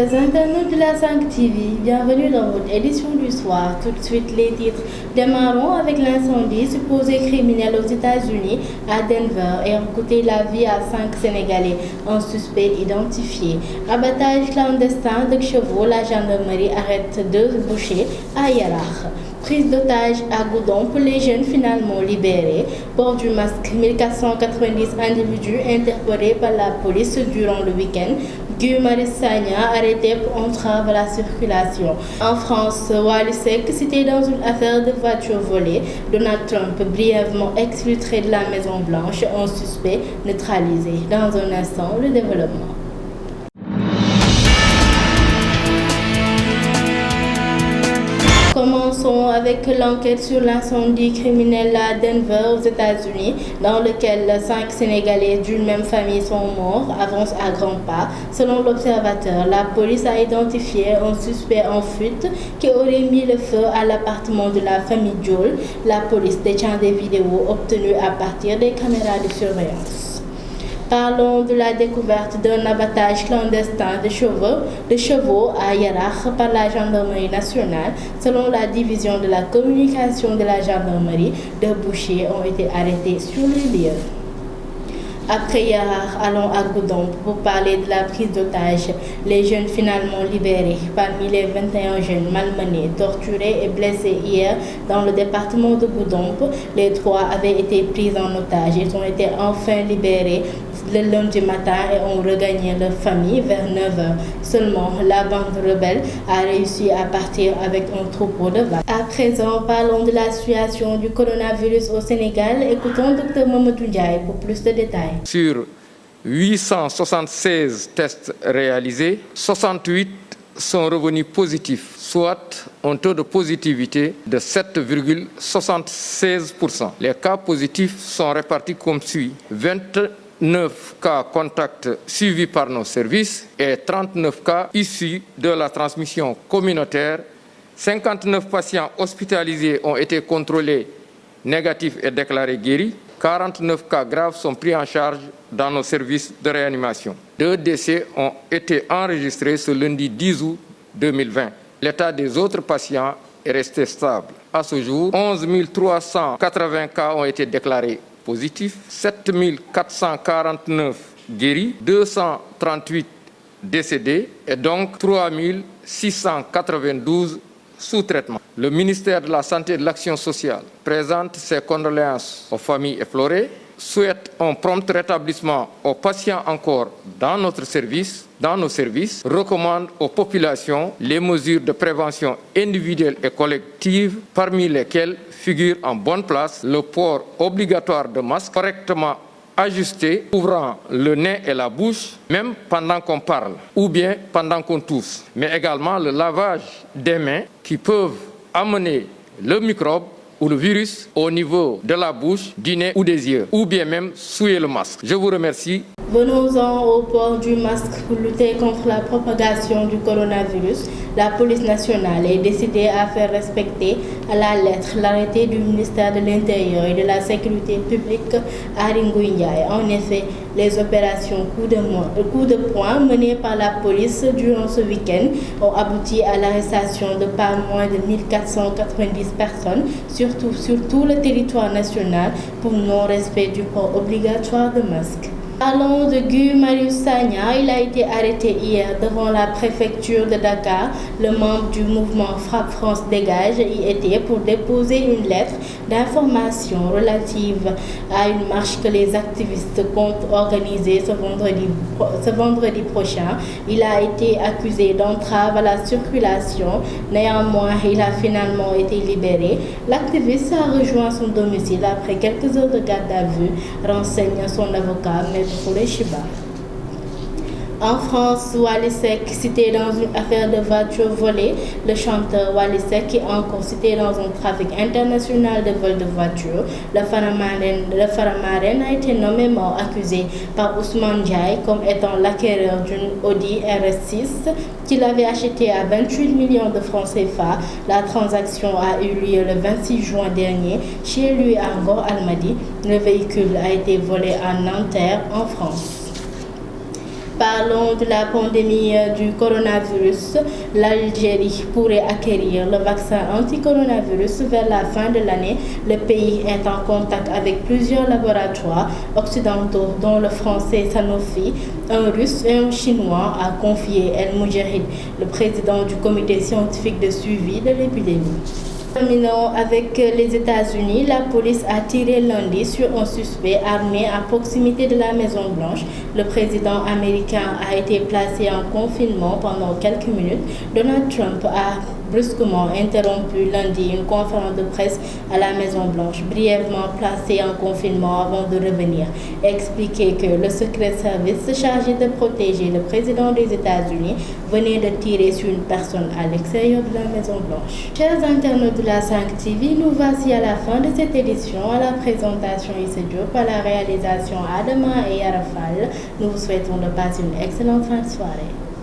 Chers internautes de la 5 TV, bienvenue dans votre édition du soir. Tout de suite les titres. Démarrons avec l'incendie supposé criminel aux États-Unis à Denver et a coûté la vie à 5 Sénégalais, un suspect identifié. Abattage clandestin de chevaux, la gendarmerie arrête 2 bouchers à Yarach. Prise d'otage à Goudon pour les jeunes finalement libérés. Port du masque, 1490 individus interpellés par la police durant le week-end. Guy Marius Sagna arrêté pour entrave à la circulation. En France, Wally Seck cité dans une affaire de voiture volée. Donald Trump brièvement exfiltré de la Maison Blanche, un suspect neutralisé. Dans un instant, le développement. Commençons avec l'enquête sur l'incendie criminel à Denver aux États-Unis, dans lequel 5 Sénégalais d'une même famille sont morts, avance à grands pas. Selon l'observateur, la police a identifié un suspect en fuite qui aurait mis le feu à l'appartement de la famille Joel. La police détient des vidéos obtenues à partir des caméras de surveillance. Parlons de la découverte d'un abattage clandestin de chevaux à Yarach par la gendarmerie nationale. Selon la division de la communication de la gendarmerie, 2 bouchers ont été arrêtés sur les lieux. Après Yarach, allons à Goudon pour parler de la prise d'otage. Les jeunes finalement libérés. Parmi les 21 jeunes malmenés, torturés et blessés hier dans le département de Goudon, les 3 avaient été pris en otage. Ils ont été enfin libérés le lundi matin et ont regagné leur famille vers 9h. Seulement, la bande rebelle a réussi à partir avec un troupeau de vaches. À présent, parlons de la situation du coronavirus au Sénégal. Écoutons Dr Mamadou Ndiaye pour plus de détails. Sur 876 tests réalisés, 68 sont revenus positifs, soit un taux de positivité de 7,76%. Les cas positifs sont répartis comme suit: 29 cas contacts suivis par nos services et 39 cas issus de la transmission communautaire. 59 patients hospitalisés ont été contrôlés négatifs et déclarés guéris. 49 cas graves sont pris en charge dans nos services de réanimation. 2 décès ont été enregistrés ce lundi 10 août 2020. L'état des autres patients est resté stable. À ce jour, 11 380 cas ont été déclarés positifs, 7 449 guéris, 238 décédés et donc 3 692 sous traitement. Le ministère de la Santé et de l'Action sociale présente ses condoléances aux familles éplorées, souhaite un prompt rétablissement aux patients encore dans nos services, recommande aux populations les mesures de prévention individuelle et collective, parmi lesquelles figure en bonne place le port obligatoire de masques correctement ajusté, couvrant le nez et la bouche, même pendant qu'on parle ou bien pendant qu'on tousse, mais également le lavage des mains qui peuvent amener le microbe ou le virus au niveau de la bouche, du nez ou des yeux, ou bien même souiller le masque. Je vous remercie. Venons-en au port du masque pour lutter contre la propagation du coronavirus. La police nationale est décidée à faire respecter à la lettre l'arrêté du ministère de l'Intérieur et de la Sécurité publique à Ringouïniaï. En effet, les opérations coup de poing menées par la police durant ce week-end ont abouti à l'arrestation de pas moins de 1490 personnes, surtout sur tout le territoire national, pour non-respect du port obligatoire de masque. Parlons de Guy Marius Sagna. Il a été arrêté hier devant la préfecture de Dakar. Le membre du mouvement Frappe France Dégage y était pour déposer une lettre d'information relative à une marche que les activistes comptent organiser ce vendredi prochain. Il a été accusé d'entrave à la circulation. Néanmoins, il a finalement été libéré. L'activiste a rejoint son domicile après quelques heures de garde à vue, renseigne son avocat, Maître Foureshiba. En France, Wally Seck cité dans une affaire de voiture volée. Le chanteur Wally Seck est encore cité dans un trafic international de vol de voitures. Le Faramaren a été nommément accusé par Ousmane Ndiaye comme étant l'acquéreur d'une Audi RS6 qu'il avait acheté à 28 millions de francs CFA. La transaction a eu lieu le 26 juin dernier chez lui à Ngor Almadi. Le véhicule a été volé à Nanterre, en France. Parlons de la pandémie du coronavirus. L'Algérie pourrait acquérir le vaccin anti-coronavirus vers la fin de l'année. Le pays est en contact avec plusieurs laboratoires occidentaux, dont le français Sanofi, un russe et un chinois, a confié El Moujahid, le président du comité scientifique de suivi de l'épidémie. Terminons avec les États-Unis. La police a tiré lundi sur un suspect armé à proximité de la Maison-Blanche. Le président américain a été placé en confinement pendant quelques minutes. Donald Trump a brusquement interrompu lundi une conférence de presse à la Maison-Blanche, brièvement placé en confinement avant de revenir, et expliqué que le Secret Service chargé de protéger le président des États-Unis venait de tirer sur une personne à l'extérieur de la Maison-Blanche. Chers internautes de la 5 TV, nous voici à la fin de cette édition. À la présentation Issa Diop, à la réalisation Adama et Arafal. Nous vous souhaitons de passer une excellente fin de soirée.